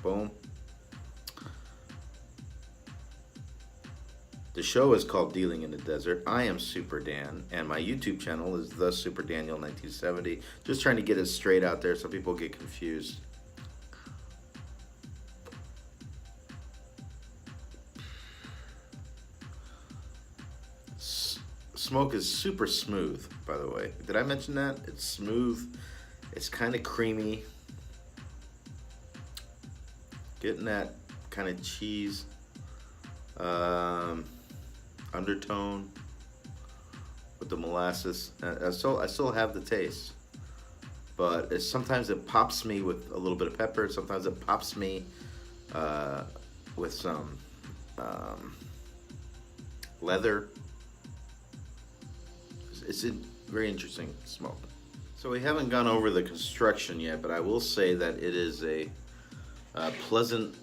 Boom. The show is called Dealing in the Desert. I am Superdan, and my YouTube channel is The Super Daniel 1970. Just trying to get it straight out there so people get confused. Smoke is super smooth, by the way. Did I mention that? It's smooth. It's kind of creamy. Getting that kind of cheese undertone with the molasses. I still have the taste, but sometimes it pops me with a little bit of pepper. Sometimes it pops me with some leather. It's a very interesting smoke. So we haven't gone over the construction yet, but I will say that it is a pleasant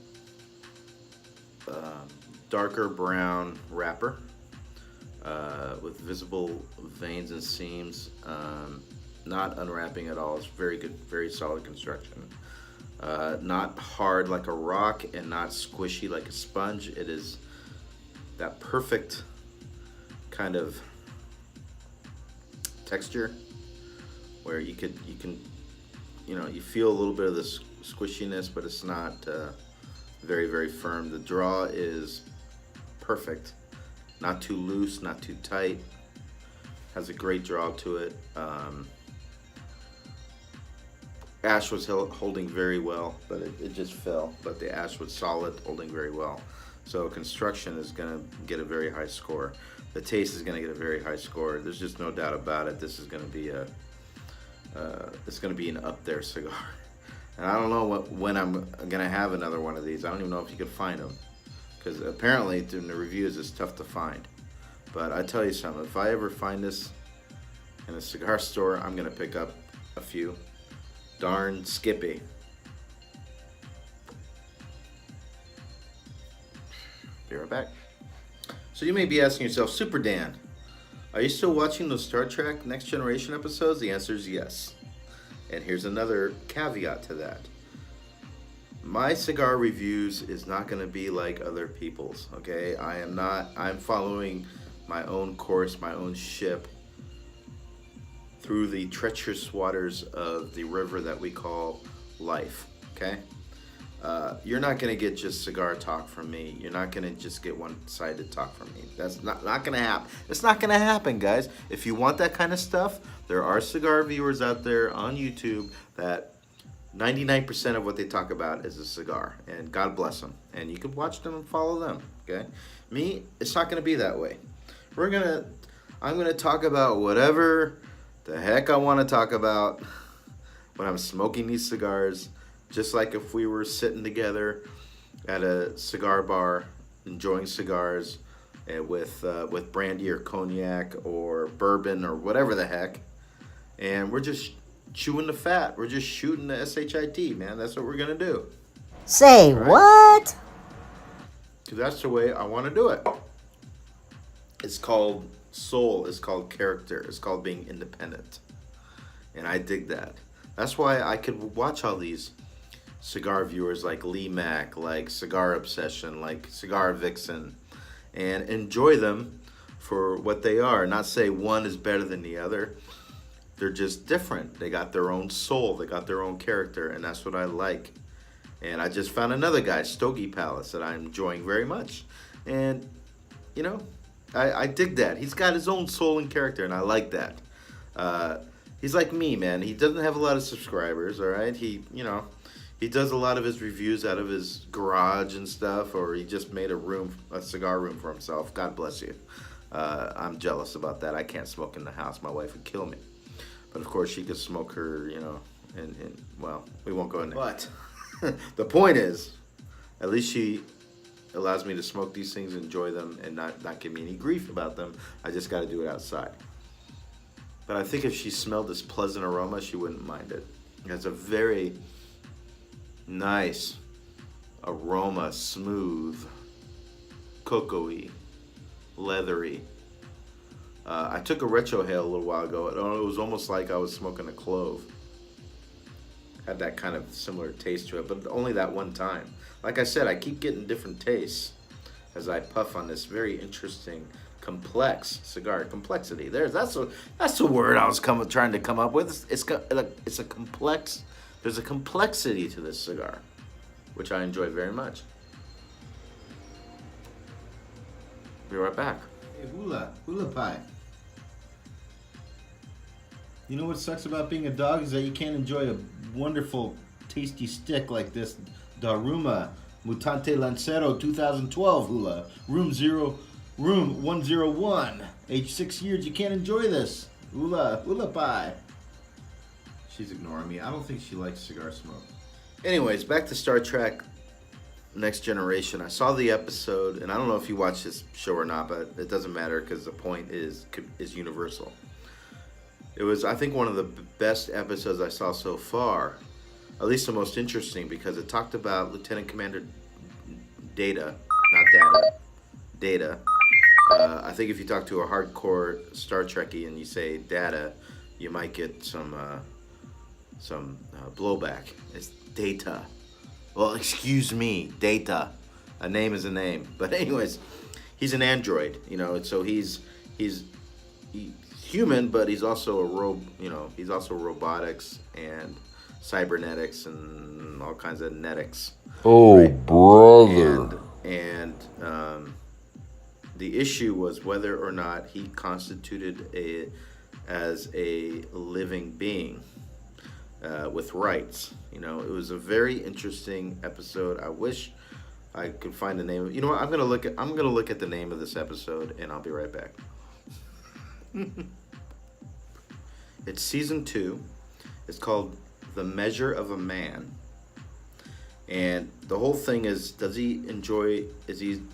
darker brown wrapper with visible veins and seams, not unwrapping at all. It's very good, very solid construction. Not hard like a rock and not squishy like a sponge. It is that perfect kind of texture where you feel a little bit of the squishiness, but it's not very, very firm. The draw is perfect, not too loose, not too tight. Has a great draw to it. Ash was holding very well, but it just fell. But the ash was solid, holding very well. So construction is gonna get a very high score. The taste is gonna get a very high score. There's just no doubt about it. This is gonna be it's gonna be an up there cigar. And I don't know when I'm gonna have another one of these. I don't even know if you can find them, because apparently in the reviews it's tough to find. But I tell you something, if I ever find this in a cigar store, I'm gonna pick up a few. Darn Skippy. Be right back. So you may be asking yourself, Super Dan, are you still watching those Star Trek Next Generation episodes? The answer is yes. And here's another caveat to that. My cigar reviews is not going to be like other people's, okay? I'm following my own course, my own ship through the treacherous waters of the river that we call life, okay? You're not going to get just cigar talk from me. You're not going to just get one-sided talk from me. That's not going to happen. It's not going to happen, guys. If you want that kind of stuff, there are cigar viewers out there on YouTube that 99% of what they talk about is a cigar, and God bless them. And you can watch them and follow them, okay? Me, it's not going to be that way. I'm going to talk about whatever the heck I want to talk about when I'm smoking these cigars. Just like if we were sitting together at a cigar bar, enjoying cigars with brandy or cognac or bourbon or whatever the heck, and we're just chewing the fat. We're just shooting the shit, man. That's what we're gonna do. Say right? What? Because that's the way I want to do it. It's called soul. It's called character. It's called being independent, and I dig that. That's why I could watch all these cigar viewers like Lee Mack, like Cigar Obsession, like Cigar Vixen, and enjoy them for what they are. Not say one is better than the other. They're just different. They got their own soul. They got their own character, and that's what I like. And I just found another guy, Stogie Palace, that I'm enjoying very much. And, I dig that. He's got his own soul and character, and I like that. He's like me, man. He doesn't have a lot of subscribers, all right? He does a lot of his reviews out of his garage and stuff, or he just made a cigar room for himself. God bless you. I'm jealous about that. I can't smoke in the house. My wife would kill me. But of course, she could smoke her, and well, we won't go in there. But the point is, at least she allows me to smoke these things, enjoy them, and not give me any grief about them. I just got to do it outside. But I think if she smelled this pleasant aroma, she wouldn't mind it. It has a very nice aroma, smooth, cocoa-y, leathery. I took a retrohale a little while ago. It was almost like I was smoking a clove. had that kind of similar taste to it, but only that one time. Like I said, I keep getting different tastes as I puff on this very interesting, complex cigar. Complexity. That's the word I was trying to come up with. It's a complex. There's a complexity to this cigar, which I enjoy very much. Be right back. Hey, hula pie. You know what sucks about being a dog is that you can't enjoy a wonderful, tasty stick like this Daruma Mutante Lancero 2012 hula. Room 101. Age 6 years, you can't enjoy this. Hula pie. She's ignoring me. I don't think she likes cigar smoke. Anyways, back to Star Trek Next Generation. I saw the episode, and I don't know if you watched this show or not, but it doesn't matter because the point is universal. It was, I think, one of the best episodes I saw so far, at least the most interesting, because it talked about Lieutenant Commander Data, not Data. I think if you talk to a hardcore Star Trekkie and you say Data, you might get some blowback. It's Data. Well, excuse me, Data. A name is a name. But anyways, he's an android, so he's human, but he's also he's also robotics and cybernetics and all kinds of netics. Oh, right? Brother. And the issue was whether or not he constituted as a living being with rights. It was a very interesting episode. I wish I could find the name. You know what? I'm gonna look at the name of this episode, and I'll be right back. It's season 2. It's called The Measure of a Man. And the whole thing is is he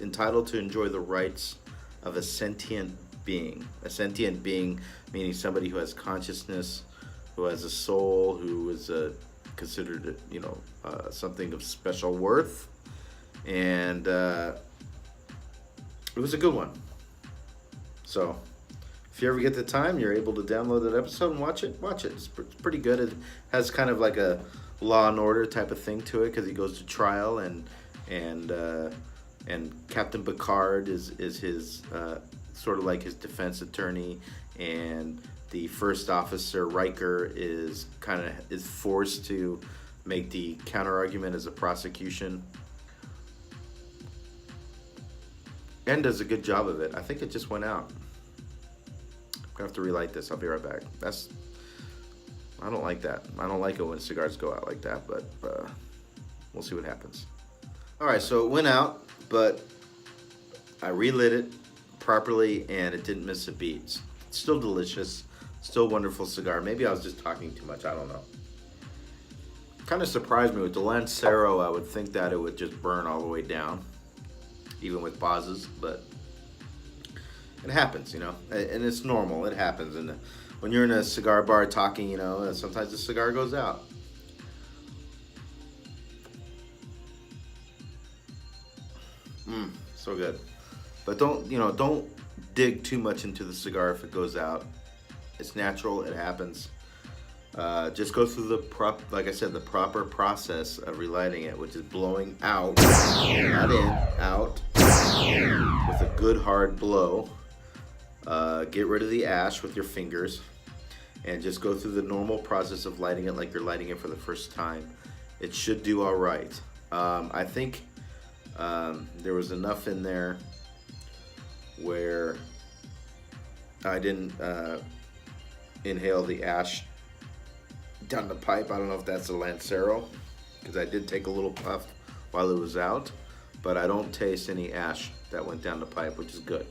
entitled to enjoy the rights of a sentient being? A sentient being meaning somebody who has consciousness, who has a soul, who is considered, something of special worth. And it was a good one. So if you ever get the time, you're able to download that episode and watch it. It's pretty good. It has kind of like a Law and Order type of thing to it because he goes to trial and Captain Picard is his sort of like his defense attorney, and the first officer Riker is forced to make the counter argument as a prosecution, and does a good job of it. I think it just went out. I have to relight this. I'll be right back. I don't like that. I don't like it when cigars go out like that, but we'll see what happens. All right, so it went out, but I relit it properly, and it didn't miss a beat. It's still delicious, still wonderful cigar. Maybe I was just talking too much. I don't know. Kind of surprised me with the Lancero. I would think that it would just burn all the way down, even with pauses, but it happens, and it's normal. It happens, and when you're in a cigar bar talking, sometimes the cigar goes out. So good. But don't dig too much into the cigar if it goes out. It's natural. It happens. Just go through the proper process of relighting it, which is blowing out, not in, out, with a good hard blow. Get rid of the ash with your fingers, and just go through the normal process of lighting it like you're lighting it for the first time. It should do all right. I think there was enough in there where I didn't inhale the ash down the pipe. I don't know if that's a Lancero, because I did take a little puff while it was out, but I don't taste any ash that went down the pipe, which is good.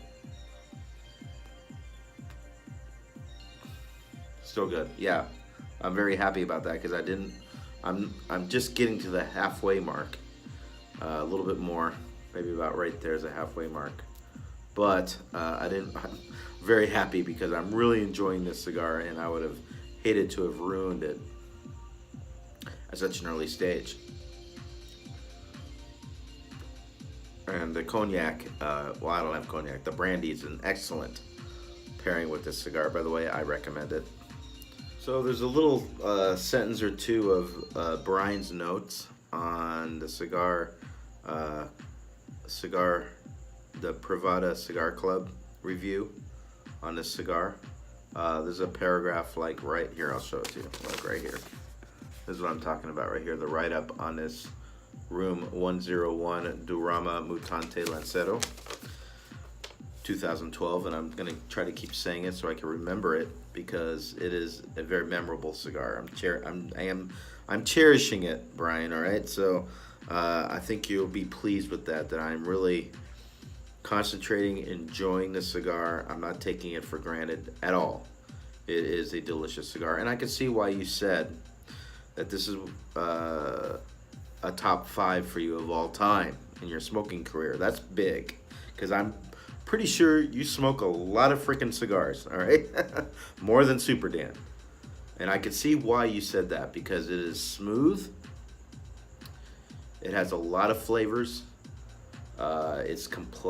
Still good. Yeah, I'm very happy about that because I'm just getting to the halfway mark. A little bit more, maybe about right there's a halfway mark. But I'm very happy because I'm really enjoying this cigar, and I would have hated to have ruined it at such an early stage. And the cognac, I don't have cognac. The brandy is an excellent pairing with this cigar. By the way, I recommend it. So there's a little sentence or two of Brian's notes on the cigar, the Privada Cigar Club review on this cigar. There's a paragraph like right here. I'll show it to you, like right here. This is what I'm talking about right here. The write-up on this room 101 Daruma Mutante Lancero, 2012, and I'm gonna try to keep saying it so I can remember it because it is a very memorable cigar. I'm cherishing it, Brian. All right, so I think you'll be pleased with that. That I'm really concentrating, enjoying the cigar. I'm not taking it for granted at all. It is a delicious cigar, and I can see why you said that this is a top 5 for you of all time in your smoking career. That's big, because I'm pretty sure you smoke a lot of freaking cigars, all right? More than Superdan. And I can see why you said that, because it is smooth. It has a lot of flavors. It's complex.